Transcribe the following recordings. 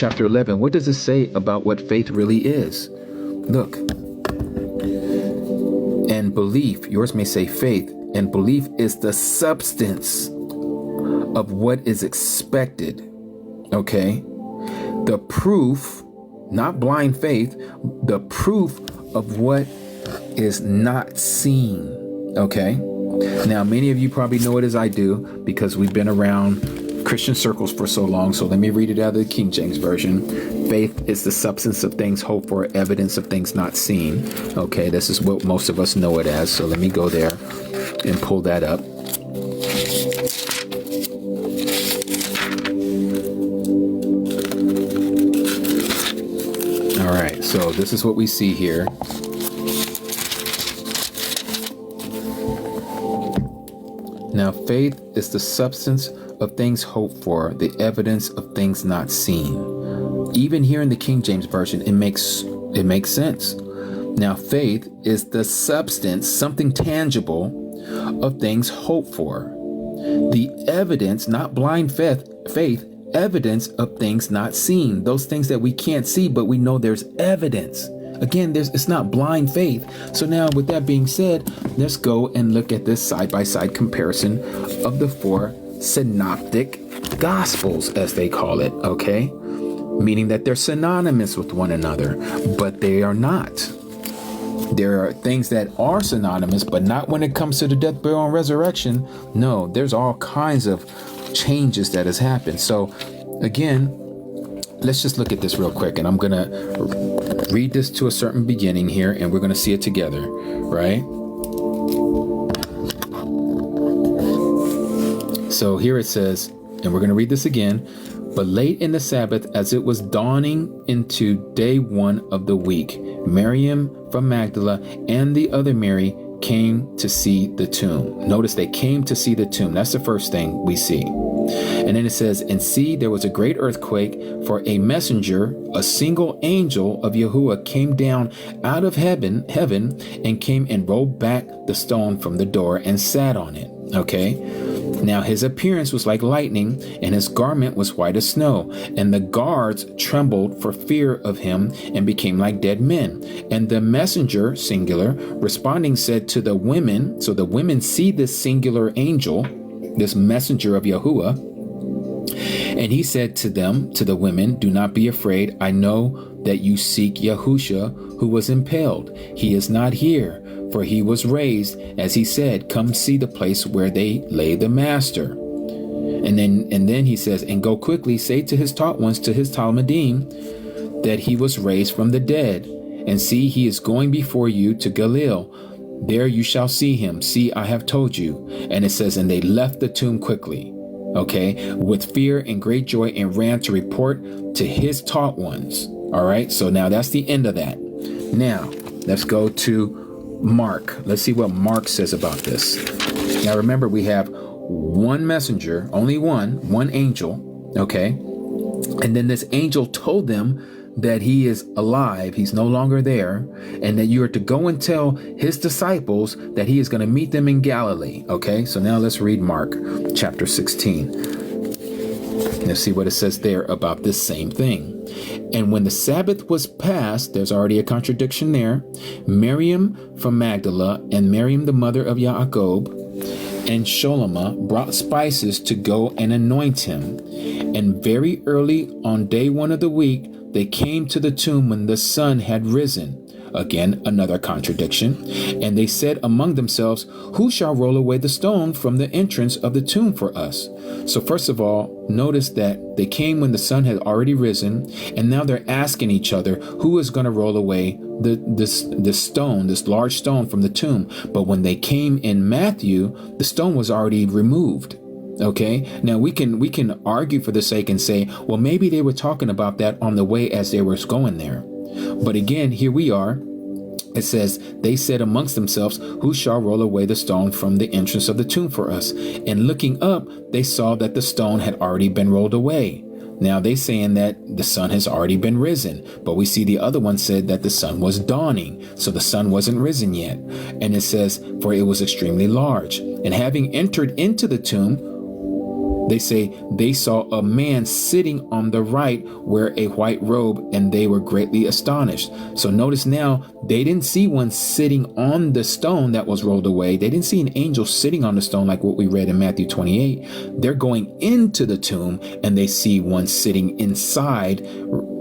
chapter 11, what does it say about what faith really is? Look. And belief, yours may say faith, and belief is the substance of what is expected. Okay? The proof, not blind faith, the proof of what is not seen. Okay? Now, many of you probably know it as I do because we've been around Christian circles for so long. So let me read it out of the King James Version. Faith is the substance of things hoped for, evidence of things not seen. Okay, this is what most of us know it as. So let me go there and pull that up. All right, so this is what we see here. Now, faith is the substance of things hoped for, the evidence of things not seen. Even here in the King James Version, it makes sense. Now, faith is the substance, something tangible, of things hoped for. The evidence, not blind faith, evidence of things not seen. Those things that we can't see, but we know there's evidence. Again, it's not blind faith. So now, with that being said, let's go and look at this side-by-side comparison of the 4 synoptic gospels, as they call it, okay? Meaning that they're synonymous with one another, but they are not. There are things that are synonymous, but not when it comes to the death, burial, and resurrection. No, there's all kinds of changes that has happened. So, again, let's just look at this real quick, and I'm going to read this to a certain beginning here, and we're going to see it together, right? So here it says, and we're going to read this again, but late in the Sabbath, as it was dawning into day 1 of the week, Miriam from Magdala and the other Mary came to see the tomb. Notice they came to see the tomb. That's the first thing we see. And then it says, and see, there was a great earthquake, for a messenger, a single angel of Yahuwah, came down out of heaven and came and rolled back the stone from the door and sat on it. Okay. Now his appearance was like lightning, and his garment was white as snow. And the guards trembled for fear of him and became like dead men. And the messenger, singular, responding said to the women, so the women see this singular angel, this messenger of Yahuwah, and he said to them, to the women, do not be afraid. I know that you seek Yahusha, who was impaled. He is not here, for he was raised, as he said. Come see the place where they lay the master. And then he says, and go quickly, say to his taught ones, to his Talmudim, that he was raised from the dead. And see, he is going before you to Galilee. There you shall see him. See, I have told you. And it says, and they left the tomb quickly, okay, with fear and great joy, and ran to report to his taught ones. All right, so now that's the end of that. Now, let's go to Mark. Let's see what Mark says about this. Now, remember, we have one messenger, only one angel, okay? And then this angel told them that he is alive, he's no longer there, and that you are to go and tell his disciples that he is going to meet them in Galilee. Okay, so now let's read Mark chapter 16. Let's see what it says there about this same thing. And when the Sabbath was past, there's already a contradiction there, Miriam from Magdala and Miriam the mother of Jacob and Sholomah brought spices to go and anoint him. And very early on day 1 of the week, they came to the tomb when the sun had risen. Again, another contradiction. And they said among themselves, who shall roll away the stone from the entrance of the tomb for us? So first of all, notice that they came when the sun had already risen, and now they're asking each other, who is going to roll away this stone, this large stone from the tomb? But when they came in Matthew, the stone was already removed. Okay, now we can argue for the sake and say, well, maybe they were talking about that on the way as they were going there. But again, here we are. It says, they said amongst themselves, who shall roll away the stone from the entrance of the tomb for us? And looking up, they saw that the stone had already been rolled away. Now they saying that the sun has already been risen, but we see the other one said that the sun was dawning, so the sun wasn't risen yet. And it says, for it was extremely large. And having entered into the tomb, They say they saw a man sitting on the right wear a white robe, and they were greatly astonished. So notice now, they didn't see one sitting on the stone that was rolled away. They didn't see an angel sitting on the stone like what we read in Matthew 28. They're going into the tomb and they see one sitting inside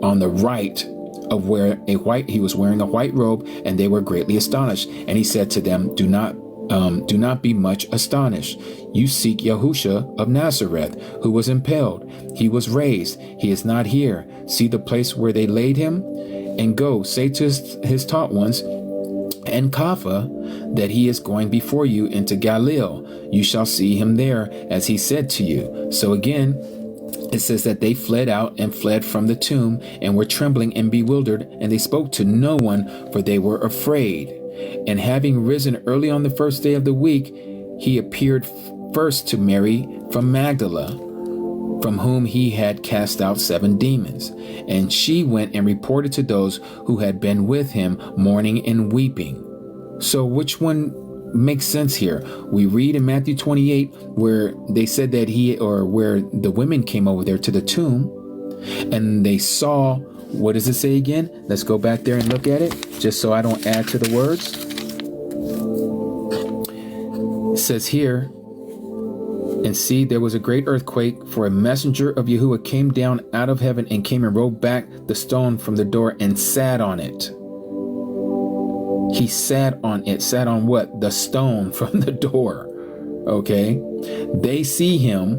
on the right of where he was wearing a white robe, and they were greatly astonished. And he said to them, do not be much astonished. You seek Yahusha of Nazareth, who was impaled. He was raised. He is not here. See the place where they laid him? And go, say to his taught ones and Kapha that he is going before you into Galilee. You shall see him there, as he said to you. So again, it says that they fled out and fled from the tomb and were trembling and bewildered, and they spoke to no one, for they were afraid. And having risen early on the first day of the week, he appeared first to Mary from Magdala, from whom he had cast out 7 demons. And she went and reported to those who had been with him, mourning and weeping. So which one makes sense here? We read in Matthew 28 where they said that where the women came over there to the tomb and they saw, what does it say again? Let's go back there and look at it, just so I don't add to the words. It says here, and see, there was a great earthquake, for a messenger of Yahuwah came down out of heaven and came and rolled back the stone from the door and sat on it. He sat on it. Sat on what? The stone from the door. Okay. They see him.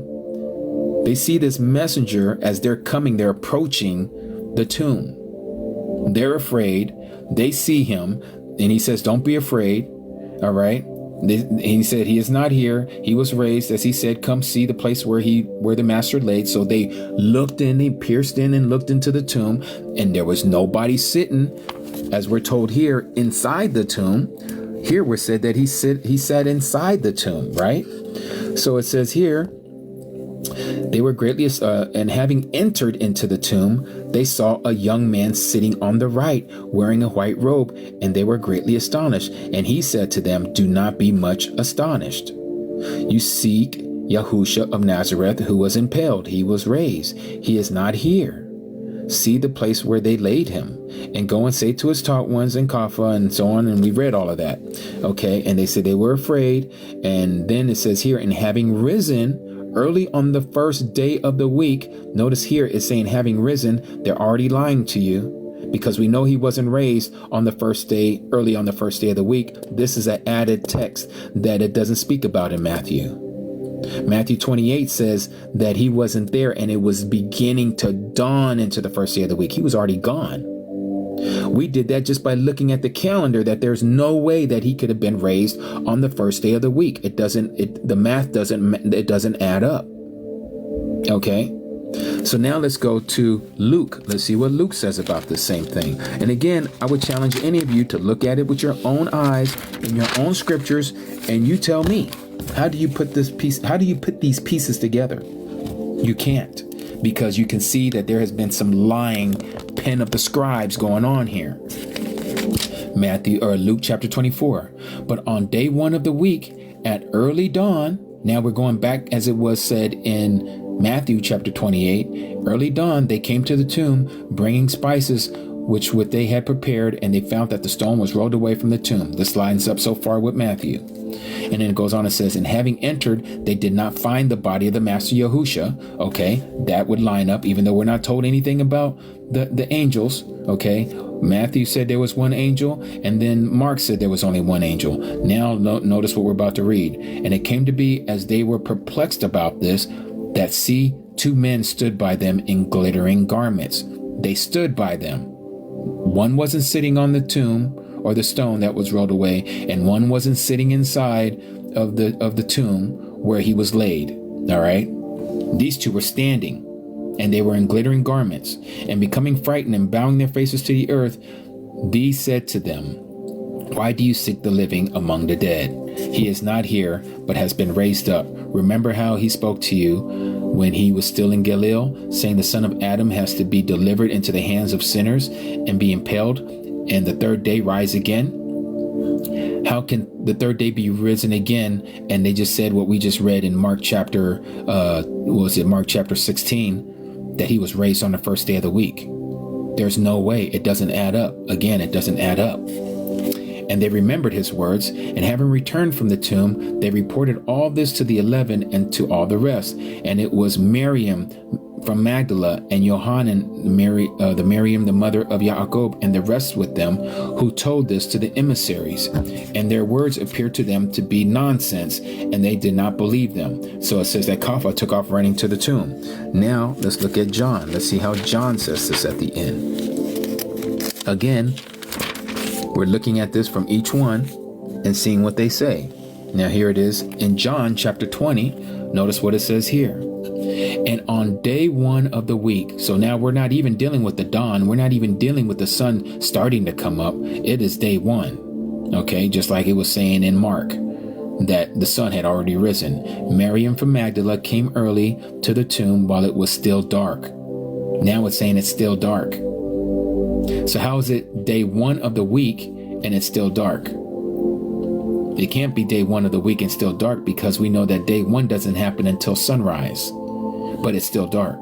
They see this messenger as they're coming. They're approaching the tomb. They're afraid. They see him. And he says, don't be afraid. All right. He said, he is not here. He was raised, as he said, come see the place where the master laid. So they looked in, they pierced in and looked into the tomb, and there was nobody sitting, as we're told here, inside the tomb. Here we're said that he sat inside the tomb, right? So it says here, they were greatly, and having entered into the tomb, they saw a young man sitting on the right, wearing a white robe, and they were greatly astonished. And he said to them, do not be much astonished. You seek Yahusha of Nazareth, who was impaled. He was raised. He is not here. See the place where they laid him, and go and say to his taught ones and Kapha and so on. And we read all of that. Okay. And they said they were afraid. And then it says here, and having risen early on the first day of the week, notice here it's saying having risen. They're already lying to you, because we know he wasn't raised on the first day, early on the first day of the week. This is an added text that it doesn't speak about in Matthew. Matthew 28 says that he wasn't there, and it was beginning to dawn into the first day of the week. He was already gone. We did that just by looking at the calendar, that there's no way that he could have been raised on the first day of the week. The math doesn't add up. Okay. So now let's go to Luke. Let's see what Luke says about the same thing. And again, I would challenge any of you to look at it with your own eyes in your own scriptures, and you tell me, how do you put these pieces together? You can't, because you can see that there has been some lying pen of the scribes going on here. Luke chapter 24. But on day 1 of the week at early dawn, now we're going back as it was said in Matthew chapter 28, early dawn, they came to the tomb bringing spices which they had prepared, and they found that the stone was rolled away from the tomb. This lines up so far with Matthew. And then it goes on and says, and having entered, they did not find the body of the master Yahusha. Okay, that would line up, even though we're not told anything about the angels. Okay, Matthew said there was one angel, and then Mark said there was only one angel. Now notice what we're about to read. And it came to be, as they were perplexed about this, that see, 2 men stood by them in glittering garments. They stood by them. One wasn't sitting on the tomb or the stone that was rolled away, and one wasn't sitting inside of the tomb where he was laid. All right. These 2 were standing, and they were in glittering garments, and becoming frightened and bowing their faces to the earth, these said to them, why do you seek the living among the dead? He is not here, but has been raised up. Remember how he spoke to you when he was still in Galilee, saying the Son of Adam has to be delivered into the hands of sinners and be impaled, and the 3rd day rise again. How can the third day be risen again? And they just said what we just read in Mark chapter, Mark chapter 16, that he was raised on the first day of the week. There's no way. It doesn't add up. Again, it doesn't add up. And they remembered his words, and having returned from the tomb, they reported all this to the 11 and to all the rest. And it was Miriam from Magdala and Johanan, the Miriam, the mother of Jacob, and the rest with them, who told this to the emissaries. And their words appeared to them to be nonsense, and they did not believe them. So it says that Kepha took off running to the tomb. Now let's look at John. Let's see how John says this at the end. Again, we're looking at this from each one and seeing what they say. Now here it is in John chapter 20. Notice what it says here. And on day 1 of the week, so now we're not even dealing with the dawn. We're not even dealing with the sun starting to come up. It is day 1. Okay, just like it was saying in Mark that the sun had already risen. Miriam from Magdala came early to the tomb while it was still dark. Now it's saying it's still dark. So how is it day 1 of the week and it's still dark? It can't be day 1 of the week and still dark, because we know that day 1 doesn't happen until sunrise, but it's still dark.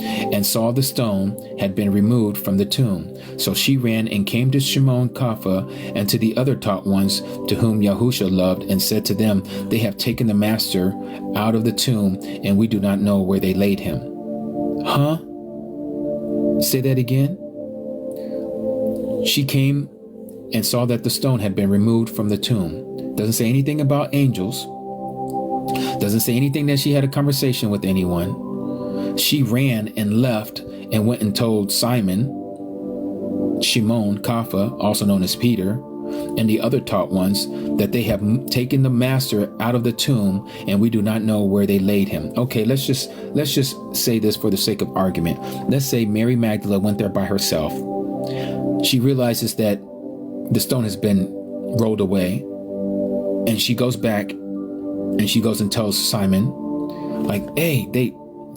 And saw the stone had been removed from the tomb. So she ran and came to Shimon Kepha and to the other taught ones to whom Yahusha loved, and said to them, they have taken the master out of the tomb, and we do not know where they laid him. Huh? Say that again. She came and saw that the stone had been removed from the tomb. Doesn't say anything about angels. Doesn't say anything that she had a conversation with anyone. She ran and left and went and told Simon, Shimon Kepha, also known as Peter, and the other taught ones, that they have taken the master out of the tomb, and we do not know where they laid him. Okay, let's just say this for the sake of argument. Let's say Mary Magdalene went there by herself. She realizes that the stone has been rolled away, and she goes back and she goes and tells Simon, like, hey, they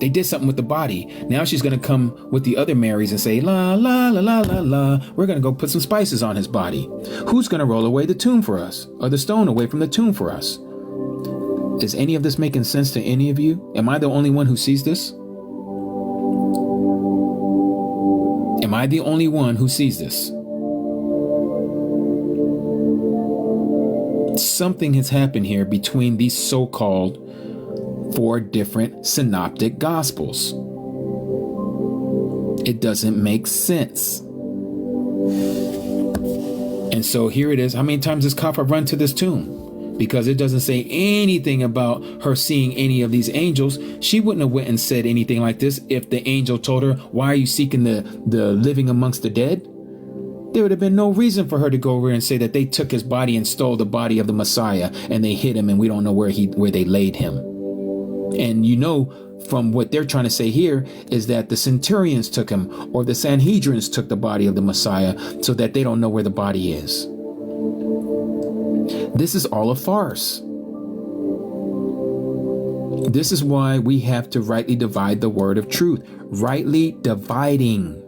did something with the body. Now she's going to come with the other Marys and say, la, la, la, la, la, la. We're going to go put some spices on his body. Who's going to roll away the tomb for us, or the stone away from the tomb for us? Is any of this making sense to any of you? Am I the only one who sees this? Am I the only one who sees this? Something has happened here between these so-called 4 different synoptic gospels. It doesn't make sense. And so here it is. How many times does Kepha run to this tomb? Because it doesn't say anything about her seeing any of these angels. She wouldn't have went and said anything like this if the angel told her, why are you seeking the living amongst the dead? There would have been no reason for her to go over and say that they took his body and stole the body of the Messiah, and they hid him, and we don't know where they laid him. And you know, from what they're trying to say here is that the centurions took him, or the Sanhedrins took the body of the Messiah, so that they don't know where the body is. This is all a farce. This is why we have to rightly divide the word of truth. Rightly dividing.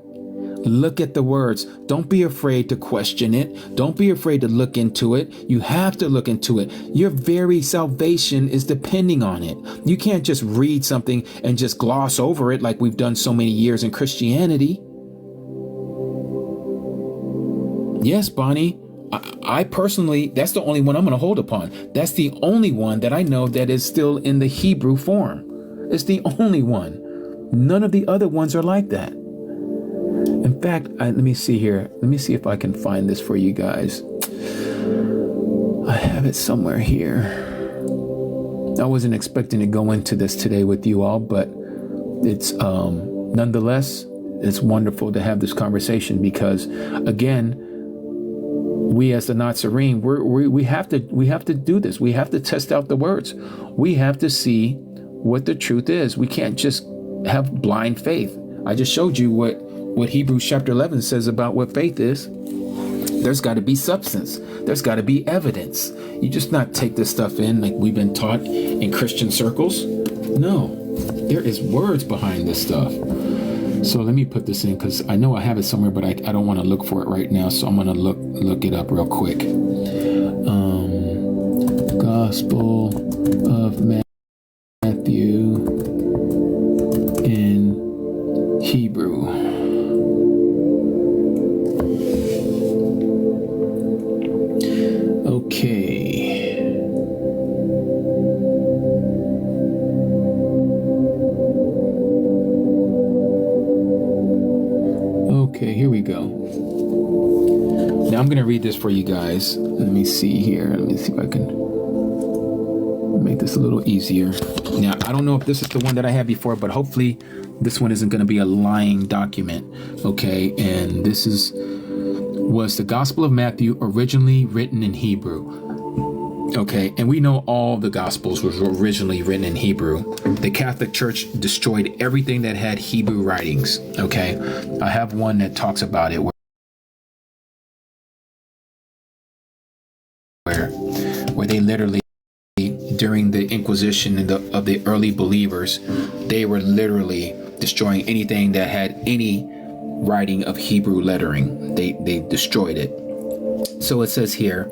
Look at the words. Don't be afraid to question it. Don't be afraid to look into it. You have to look into it. Your very salvation is depending on it. You can't just read something and just gloss over it like we've done so many years in Christianity. Yes, Bonnie, I personally, that's the only one I'm going to hold upon. That's the only one that I know that is still in the Hebrew form. It's the only one. None of the other ones are like that. In fact, let me see here. Let me see if I can find this for you guys. I have it somewhere here. I wasn't expecting to go into this today with you all, but it's nonetheless, it's wonderful to have this conversation because, again, we as the Nazarene, we have to do this. We have to test out the words. We have to see what the truth is. We can't just have blind faith. I just showed you what Hebrews chapter 11 says about what faith is. There's got to be substance. There's got to be evidence. You just not take this stuff in like we've been taught in Christian circles. No, there is words behind this stuff. So let me put this in because I know I have it somewhere, but I don't want to look for it right now. So I'm going to look it up real quick. Gospel of Matthew in Hebrew. Okay. Okay, here we go. Now I'm going to read this for you guys. Let me see here. Let me see if I can make this a little easier. Now, I don't know if this is the one that I had before, but hopefully this one isn't going to be a lying document. Okay, and this was the Gospel of Matthew, originally written in Hebrew. Okay, and we know all the Gospels were originally written in Hebrew. The Catholic Church destroyed everything that had Hebrew writings. Okay, I have one that talks about it where they literally, during the Inquisition of the early believers, they were literally destroying anything that had any writing of Hebrew lettering. They destroyed it. So it says here,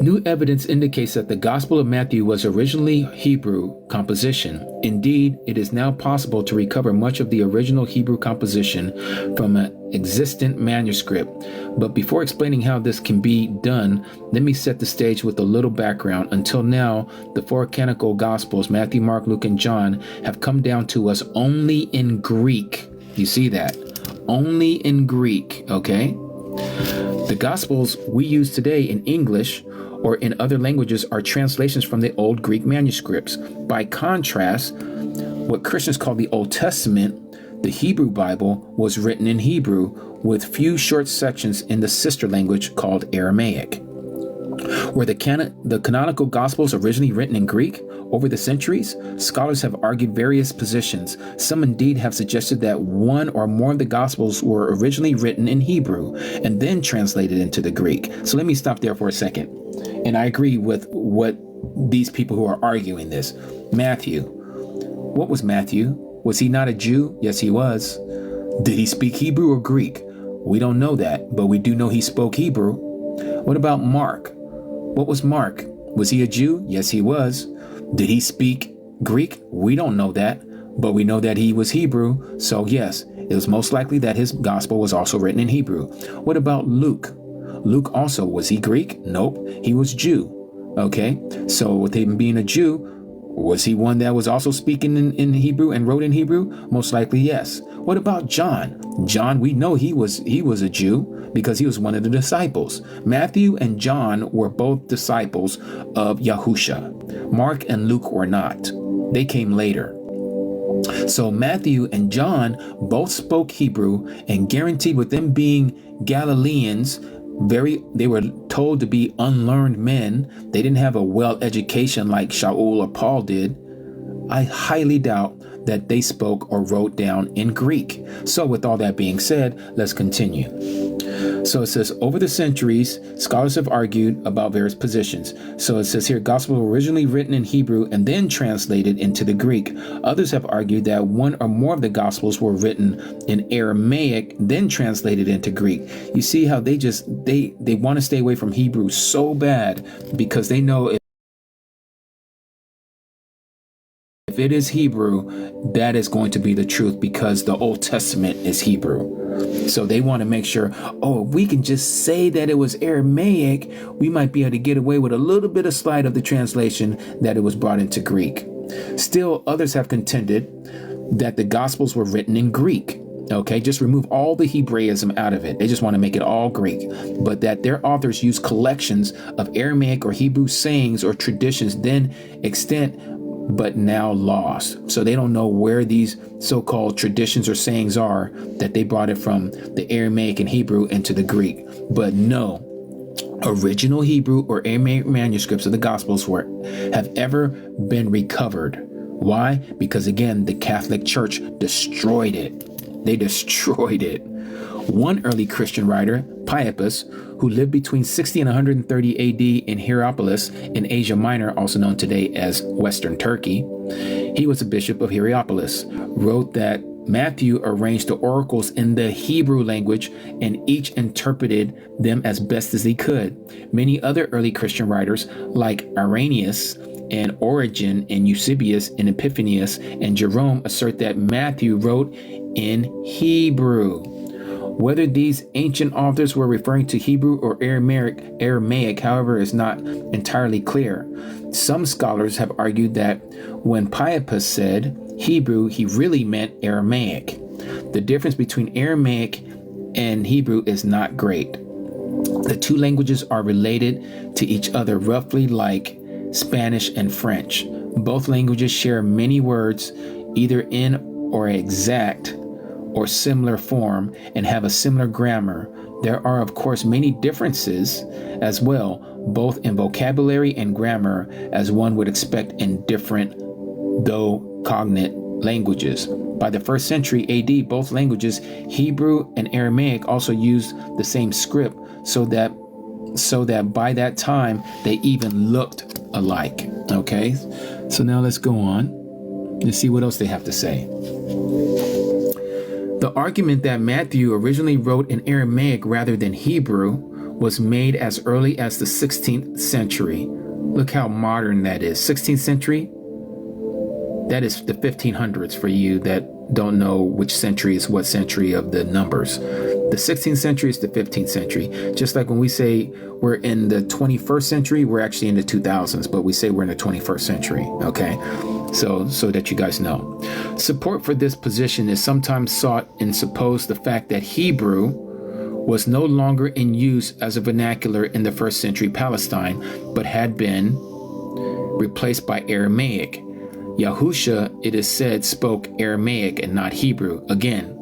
new evidence indicates that the Gospel of Matthew was originally Hebrew composition. Indeed, it is now possible to recover much of the original Hebrew composition from an existent manuscript. But before explaining how this can be done, let me set the stage with a little background. Until now, the four canonical Gospels, Matthew, Mark, Luke, and John, have come down to us only in Greek. You see that? Only in Greek, okay? The Gospels we use today in English or in other languages are translations from the old Greek manuscripts. By contrast, what Christians call the Old Testament, the Hebrew Bible, was written in Hebrew with few short sections in the sister language called Aramaic. Were the canonical Gospels originally written in Greek? Over the centuries, scholars have argued various positions. Some indeed have suggested that one or more of the Gospels were originally written in Hebrew and then translated into the Greek. So let me stop there for a second. And I agree with what these people who are arguing this. Matthew. What was Matthew? Was he not a Jew? Yes, he was. Did he speak Hebrew or Greek? We don't know that, but we do know he spoke Hebrew. What about Mark? What was Mark? Was he a Jew? Yes, he was. Did he speak Greek? We don't know that, but we know that he was Hebrew. So yes, it was most likely that his gospel was also written in Hebrew. What about Luke? Luke also, was he Greek? Nope, he was Jew. Okay, so with him being a Jew, was he one that was also speaking in Hebrew and wrote in Hebrew? Most likely, yes. What about John? John, we know he was a Jew because he was one of the disciples. Matthew and John were both disciples of Yahusha. Mark and Luke were not. They came later. So Matthew and John both spoke Hebrew, and guaranteed with them being Galileans, they were told to be unlearned men. They didn't have a well education like Shaul or Paul did. I highly doubt that they spoke or wrote down in Greek. So with all that being said, let's continue. So it says, over the centuries, scholars have argued about various positions. So it says here, gospel originally written in Hebrew and then translated into the Greek. Others have argued that one or more of the gospels were written in Aramaic, then translated into Greek. You see how they want to stay away from Hebrew so bad because they know if it is Hebrew, that is going to be the truth because the Old Testament is Hebrew. So they want to make sure, if we can just say that it was Aramaic, we might be able to get away with a little bit of slide of the translation that it was brought into Greek. Still, others have contended that the Gospels were written in Greek. Okay, just remove all the Hebraism out of it. They just want to make it all Greek. But that their authors use collections of Aramaic or Hebrew sayings or traditions then extant but now lost. So they don't know where these so-called traditions or sayings are, that they brought it from the Aramaic and Hebrew into the Greek. But no, original Hebrew or Aramaic manuscripts of the Gospels have ever been recovered. Why? Because again, the Catholic Church destroyed it. They destroyed it. One early Christian writer, Priapus, who lived between 60 and 130 AD in Hierapolis in Asia Minor, also known today as Western Turkey. He was a bishop of Hierapolis, wrote that Matthew arranged the oracles in the Hebrew language and each interpreted them as best as he could. Many other early Christian writers like Irenaeus and Origen and Eusebius and Epiphanius and Jerome assert that Matthew wrote in Hebrew. Whether these ancient authors were referring to Hebrew or Aramaic, however, is not entirely clear. Some scholars have argued that when Priapus said Hebrew, he really meant Aramaic. The difference between Aramaic and Hebrew is not great. The two languages are related to each other roughly like Spanish and French. Both languages share many words, either in or exact or similar form, and have a similar grammar. There are, of course, many differences as well, both in vocabulary and grammar, as one would expect in different, though cognate languages. By the 1st century AD, both languages, Hebrew and Aramaic, also used the same script, so that by that time they even looked alike. Okay, so now let's go on and see what else they have to say. The argument that Matthew originally wrote in Aramaic rather than Hebrew was made as early as the 16th century. Look how modern that is. 16th century? That is the 1500s for you that don't know which century is what century of the numbers. The 16th century is the 15th century. Just like when we say we're in the 21st century, we're actually in the 2000s, but we say we're in the 21st century, okay? So that you guys know. Support for this position is sometimes sought and suppose the fact that Hebrew was no longer in use as a vernacular in the 1st century Palestine, but had been replaced by Aramaic. Yahusha, it is said, spoke Aramaic and not Hebrew. Again,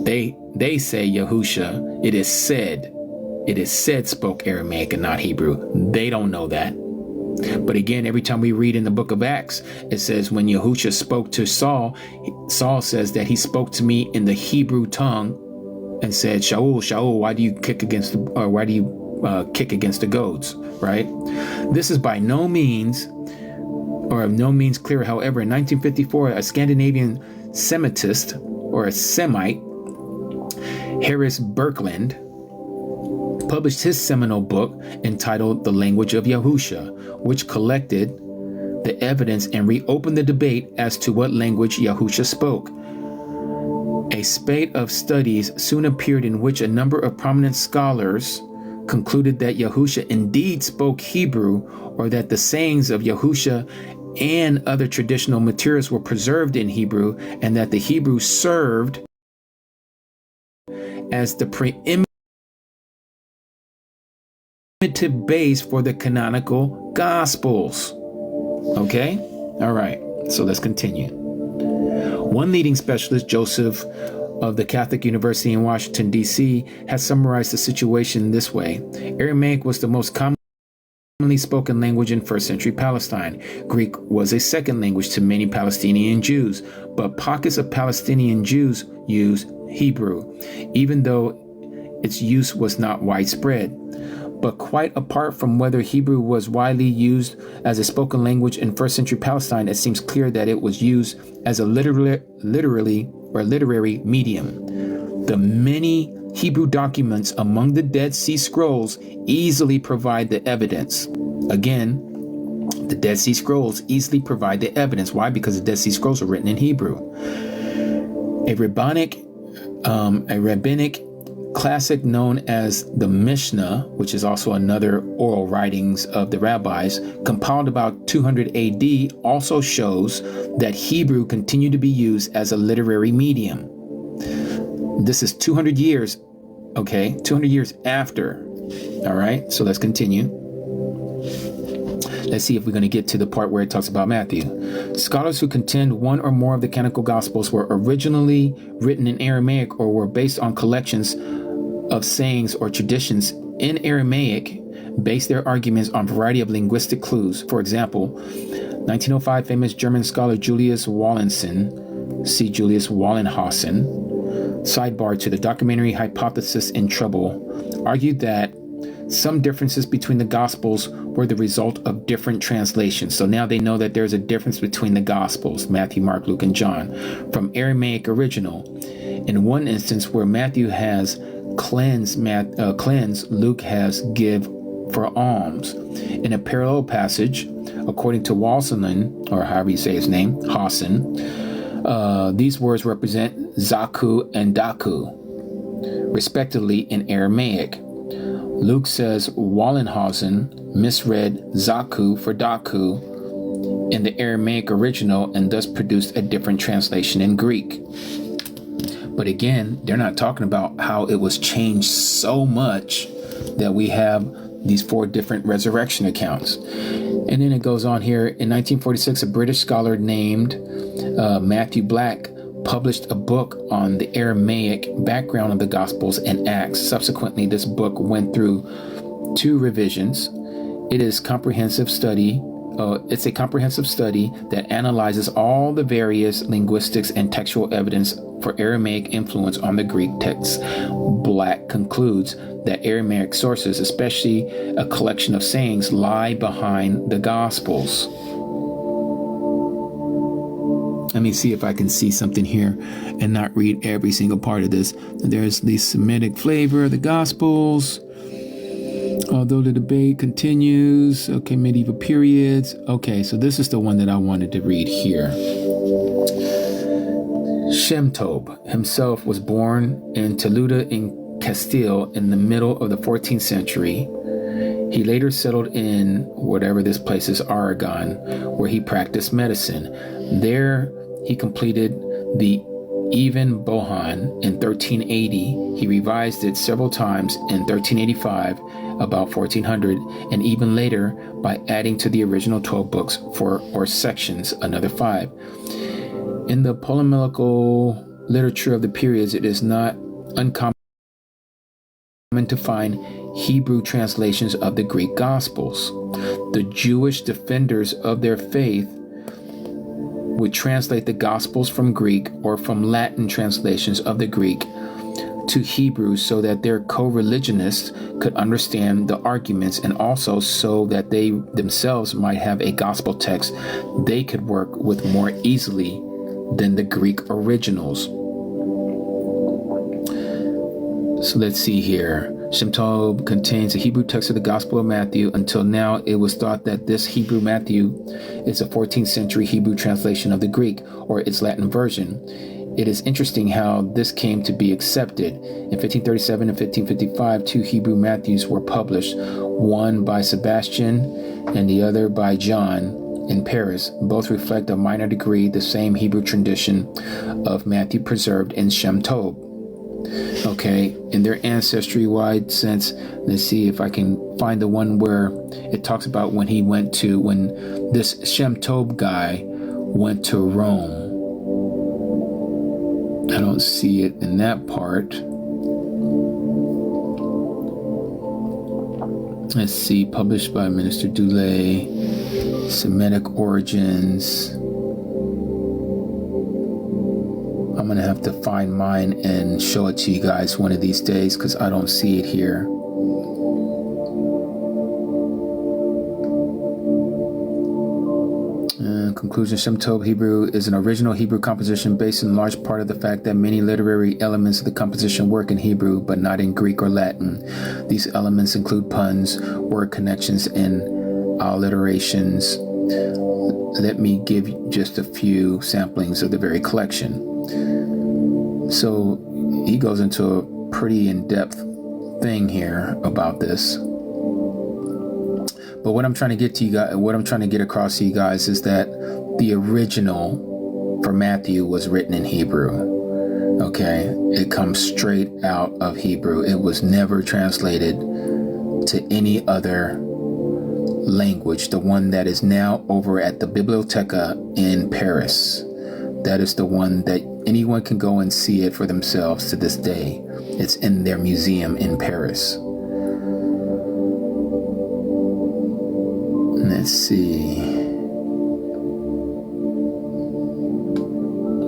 they say Yahusha, it is said spoke Aramaic and not Hebrew. They don't know that. But again, every time we read in the book of Acts, it says when Yahusha spoke to Saul, Saul says that he spoke to me in the Hebrew tongue and said, Shaul, Shaul, why do you kick against the goads, right? This is by no means clear. However, in 1954, a Scandinavian Semitist or a Semite, Harris Birkeland, published his seminal book entitled The Language of Yahusha, which collected the evidence and reopened the debate as to what language Yahusha spoke. A spate of studies soon appeared in which a number of prominent scholars concluded that Yahusha indeed spoke Hebrew, or that the sayings of Yahusha and other traditional materials were preserved in Hebrew, and that the Hebrew served as the preeminent base for the canonical Gospels. Okay? All right. So let's continue. One leading specialist, Joseph of the Catholic University in Washington, D.C., has summarized the situation this way. Aramaic was the most commonly spoken language in 1st century Palestine. Greek was a second language to many Palestinian Jews, but pockets of Palestinian Jews used Hebrew, even though its use was not widespread. But quite apart from whether Hebrew was widely used as a spoken language in 1st century Palestine, it seems clear that it was used as a literary medium. The many Hebrew documents among the Dead Sea Scrolls easily provide the evidence. Again, the Dead Sea Scrolls easily provide the evidence. Why? Because the Dead Sea Scrolls are written in Hebrew. A rabbinic classic known as the Mishnah, which is also another oral writings of the rabbis, compiled about 200 AD, also shows that Hebrew continued to be used as a literary medium. This is 200 years, okay? 200 years after. All right, so let's continue. Let's see if we're going to get to the part where it talks about Matthew. Scholars who contend one or more of the canonical Gospels were originally written in Aramaic or were based on collections of sayings or traditions in Aramaic base their arguments on a variety of linguistic clues. For example, 1905 famous German scholar Julius Wallensen, see Julius Wallenhausen, sidebar to the documentary Hypothesis in Trouble, argued that Some differences between the Gospels were the result of different translations. So now they know that there's a difference between the Gospels, Matthew, Mark, Luke, and John, from Aramaic original. In one instance where Matthew has cleanse, Luke has give for alms. In a parallel passage, according to Walsingham, or however you say his name, Hassan, these words represent Zaku and Daku, respectively, in Aramaic. Luke says Wallenhausen misread Zaku for Daku in the Aramaic original and thus produced a different translation in Greek. But again, they're not talking about how it was changed so much that we have these 4 different resurrection accounts. And then it goes on here. In 1946, a British scholar named Mathew Black published a book on the Aramaic background of the Gospels and Acts. Subsequently, this book went through 2 revisions. It's a comprehensive study that analyzes all the various linguistics and textual evidence for Aramaic influence on the Greek text. Black concludes that Aramaic sources, especially a collection of sayings, lie behind the Gospels. Let me see if I can see something here and not read every single part of this. There's the Semitic flavor of the Gospels. Although the debate continues. Okay, medieval periods. Okay, so this is the one that I wanted to read here. Shemtob himself was born in Toledo in Castile in the middle of the 14th century. He later settled in whatever this place is, Aragon, where he practiced medicine. There he completed the Even Bohan in 1380. He revised it several times in 1385, about 1400, and even later by adding to the original 12 books or sections another 5. In the polemical literature of the periods, it is not uncommon to find Hebrew translations of the Greek Gospels. The Jewish defenders of their faith would translate the Gospels from Greek or from Latin translations of the Greek to Hebrew so that their co-religionists could understand the arguments, and also so that they themselves might have a gospel text they could work with more easily than the Greek originals. So let's see here. Shemtob contains a Hebrew text of the Gospel of Matthew. Until now, it was thought that this Hebrew Matthew is a 14th century Hebrew translation of the Greek, or its Latin version. It is interesting how this came to be accepted. In 1537 and 1555, 2 Hebrew Matthews were published, one by Sebastian and the other by John in Paris. Both reflect a minor degree the same Hebrew tradition of Matthew preserved in Shemtob. Okay, in their ancestry-wide sense, let's see if I can find the one where it talks about when this Shemtob guy went to Rome. I don't see it in that part. Let's see, published by Minister Dulé, Semitic origins. I'm going to have to find mine and show it to you guys one of these days because I don't see it here. Conclusion, Shemtob Hebrew is an original Hebrew composition based in large part of the fact that many literary elements of the composition work in Hebrew, but not in Greek or Latin. These elements include puns, word connections, and alliterations. Let me give just a few samplings of the very collection. So he goes into a pretty in-depth thing here about this. But what I'm trying to get across to you guys is that the original for Matthew was written in Hebrew. Okay, it comes straight out of Hebrew. It was never translated to any other language. The one that is now over at the Biblioteca in Paris. That is the one that anyone can go and see it for themselves to this day. It's in their museum in Paris. Let's see.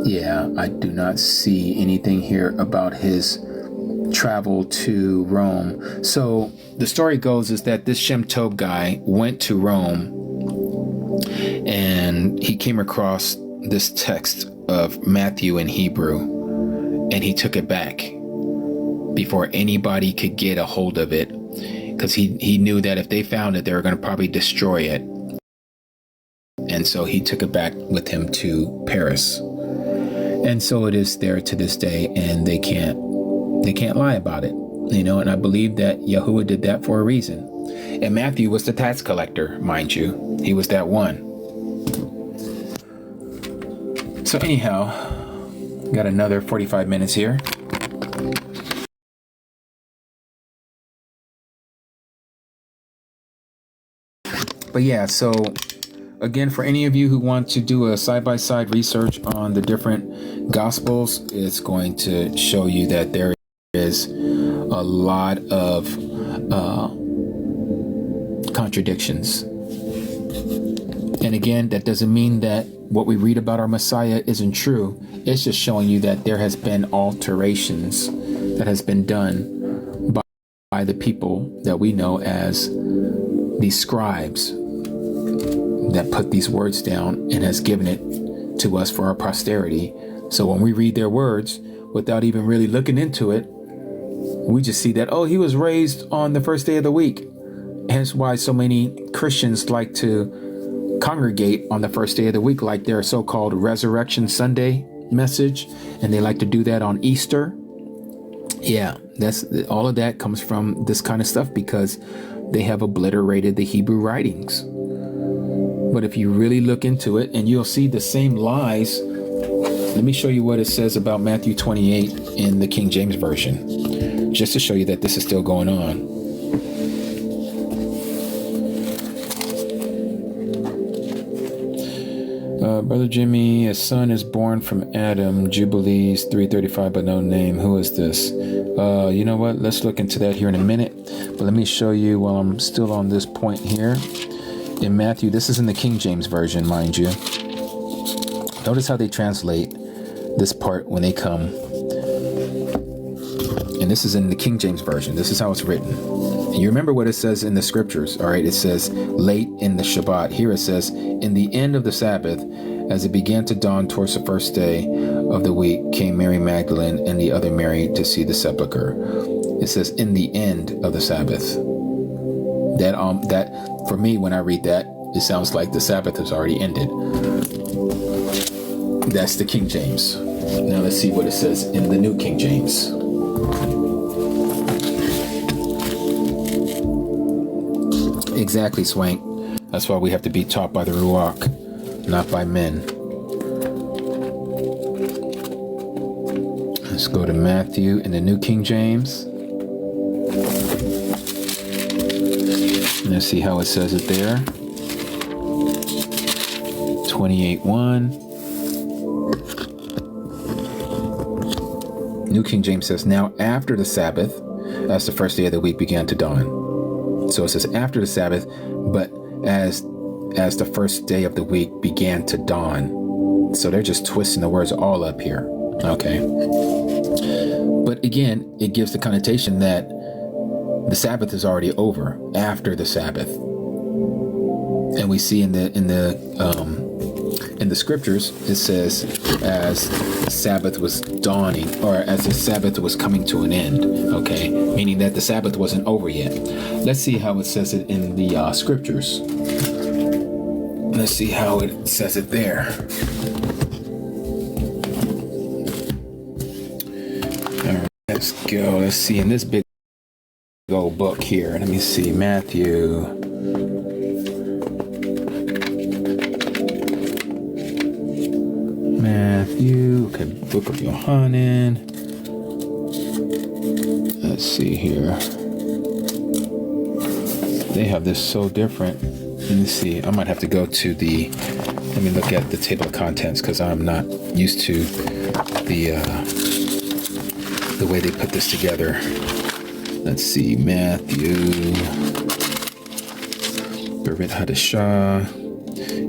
Yeah, I do not see anything here about his travel to Rome. So the story goes is that this Shem Tov guy went to Rome and he came across this text of Mathew in Hebrew, and he took it back before anybody could get a hold of it, because he knew that if they found it, they were going to probably destroy it. And so he took it back with him to Paris. And so it is there to this day, and they can't lie about it, and I believe that Yahuwah did that for a reason. And Mathew was the tax collector, mind you. He was that one. So anyhow, got another 45 minutes here. But yeah, so again, for any of you who want to do a side-by-side research on the different Gospels, it's going to show you that there is a lot of contradictions. And again, that doesn't mean that what we read about our Messiah isn't true. It's just showing you that there has been alterations that has been done by the people that we know as these scribes that put these words down and has given it to us for our posterity. So when we read their words without even really looking into it, we just see that, oh, he was raised on the first day of the week. Hence why so many Christians like to congregate on the first day of the week, like their so-called Resurrection Sunday message, and they like to do that on Easter. Yeah, that's all of that comes from this kind of stuff, because they have obliterated the Hebrew writings. But if you really look into it, and you'll see the same lies. Let me show you what it says about Matthew 28 in the King James Version, just to show you that this is still going on. Brother Jimmy, a son is born from Adam, Jubilees 335, but no name. Who is this? You know what? Let's look into that here in a minute. But let me show you while I'm still on this point here. In Matthew, this is in the King James Version, mind you. Notice how they translate this part when they come. And this is in the King James Version. This is how it's written. And you remember what it says in the scriptures, all right? It says late in the Shabbat. Here it says, in the end of the Sabbath, as it began to dawn towards the first day of the week, came Mary Magdalene and the other Mary to see the sepulcher. It says in the end of the Sabbath. That for me, when I read that, it sounds like the Sabbath has already ended. That's the King James. Now let's see what it says in the New King James. Exactly, Swank. That's why we have to be taught by the Ruach, not by men. Let's go to Matthew in the New King James. Let's see how it says it there. 28:1. New King James says, now after the Sabbath, as the first day of the week began to dawn. So it says after the Sabbath, but as the first day of the week began to dawn. So they're just twisting the words all up here. Okay. But again, it gives the connotation that the Sabbath is already over after the Sabbath. And we see in the scriptures, it says as the Sabbath was dawning, or as the Sabbath was coming to an end. Okay. Meaning that the Sabbath wasn't over yet. Let's see how it says it in the scriptures. Let's see how it says it there. All right, let's go. Let's see in this big old book here. Let me see, Matthew. Okay, Book of Yohanan. Let's see here. They have this so different. Let me see. I might have to go to let me look at the table of contents, because I'm not used to the way they put this together. Let's see. Matthew. Berit Hadashah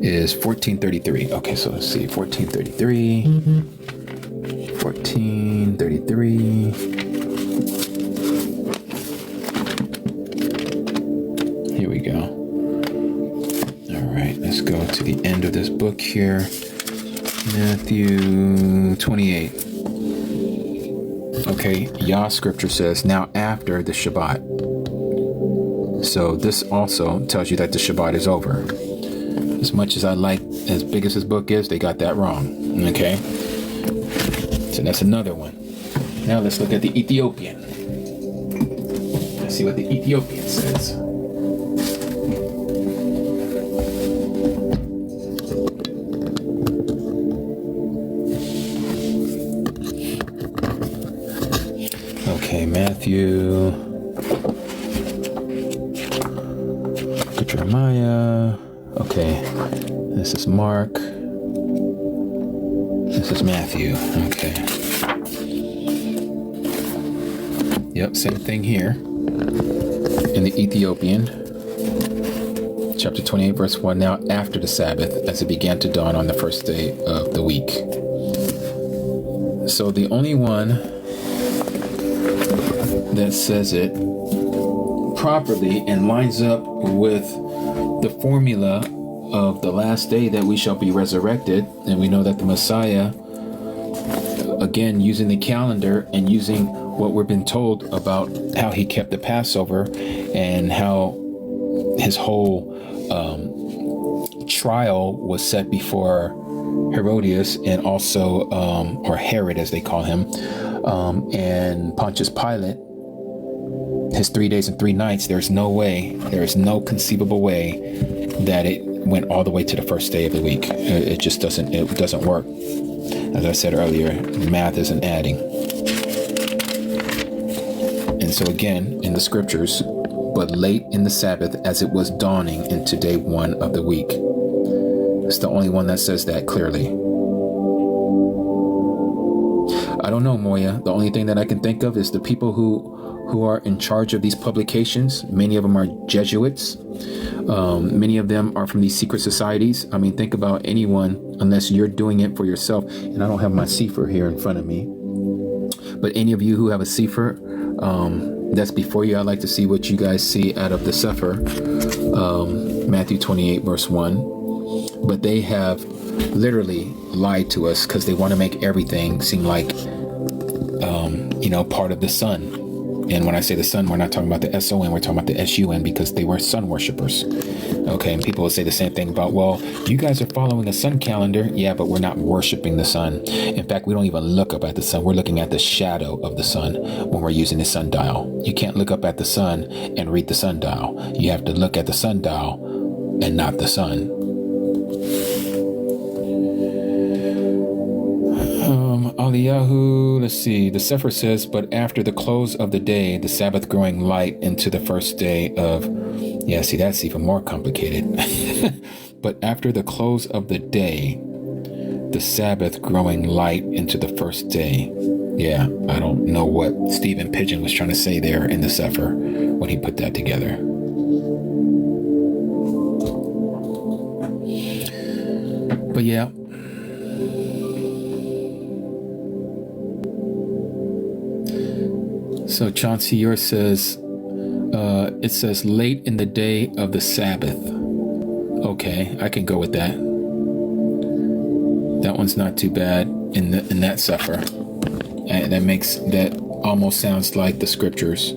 is 1433. Okay, so let's see. 1433. 1433. here. Matthew 28. Okay, Yah's scripture says, now after the Shabbat. So this also tells you that the Shabbat is over. As much as I like, as big as this book is, they got that wrong. Okay? So that's another one. Now let's look at the Ethiopian. Let's see what the Ethiopian says. Okay, Matthew, Jeremiah. Okay, this is Mark. This is Matthew. Okay. Yep, same thing here. In the Ethiopian, chapter 28, verse 1. Now after the Sabbath, as it began to dawn on the first day of the week. So the only one that says it properly and lines up with the formula of the last day that we shall be resurrected, and we know that the Messiah, again using the calendar and using what we've been told about how he kept the Passover and how his whole trial was set before Herodias and also or Herod as they call him, and Pontius Pilate, his 3 days and 3 nights. There is no conceivable way that it went all the way to the first day of the week. It just doesn't work. As I said earlier, math isn't adding. And so again, in the scriptures, but late in the Sabbath as it was dawning into day 1 of the week. It's the only one that says that clearly. I don't know, Moya. The only thing that I can think of is the people who are in charge of these publications. Many of them are Jesuits. Many of them are from these secret societies. I mean, think about anyone, unless you're doing it for yourself. And I don't have my Sefer here in front of me. But any of you who have a Sefer that's before you, I'd like to see what you guys see out of the Sefer. Matthew 28, verse 1. But they have literally lied to us because they want to make everything seem like, part of the sun. And when I say the sun, we're not talking about the S-O-N, we're talking about the S-U-N, because they were sun worshipers. Okay, and people will say the same thing about, well, you guys are following a sun calendar. Yeah, but we're not worshiping the sun. In fact, we don't even look up at the sun. We're looking at the shadow of the sun when we're using the sundial. You can't look up at the sun and read the sundial. You have to look at the sundial and not the sun. Aliyahu, let's see. The Sefer says, but after the close of the day, the Sabbath growing light into the first day of... Yeah, see, that's even more complicated. But after the close of the day, the Sabbath growing light into the first day. Yeah, I don't know what Stephen Pigeon was trying to say there in the Sefer when he put that together. But yeah. So Chauncey, yours says, it says late in the day of the Sabbath. Okay, I can go with that. That one's not too bad in that Sefer. That almost sounds like the scriptures.